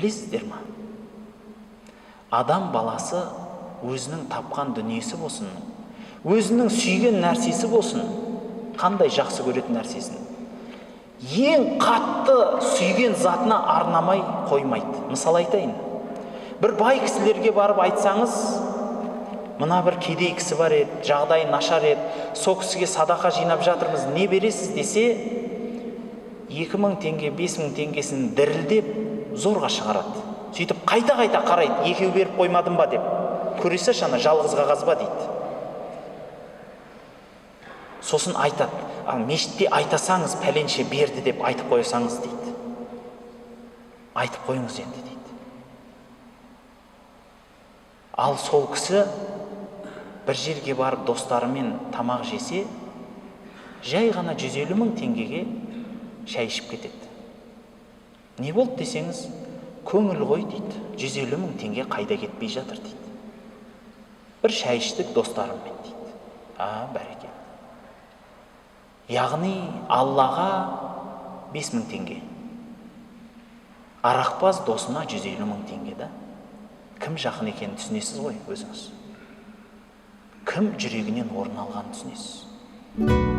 Білесіздер ма? Адам баласы өзінің тапқан дүниесі болсын, өзінің сүйген нәрсесі болсын, қандай жақсы көретін нәрсесін, ең қатты сүйген затына арнамай қоймайды. Мысал айтайын. Бір бай кісілерге барып айтсаңыз, мына бір кедей кісі бар еді, жағдайы нашар еді, сол кісіге садақа жинап жатырмыз, не бересіз десе, 2000 теңге, 5000 теңгесін дірілдеп зорға шығарады. Сөйтіп қайта-қайта қарайды, екеу беріп қоймадым ба деп. Көресі шана жалғыз қағаз ба дейді. Сосын айтады, мешітте айтасаңыз пәленше берді деп айтып қойсаңыз дейді. Айтып қойыңыз енді дейді. Ал сол кісі бір жерге барып достарымен тамақ жесе, жай ғана 150 000 теңгеге шай ішіп кетеді. Не болды десеңіз, көңіл ғой дейді. 150 000 теңге қайда кетпей жатыр дейді. Бір шай іштік достарыммен дейді. Бәрекелді. Яғни Аллаға 5000 теңге. Арақпаз досына 150 000 теңге да. Кім жақын екенін түсінесіз ғой өзіңіз. Кім жүрегінен орын алғанын түсінесіз.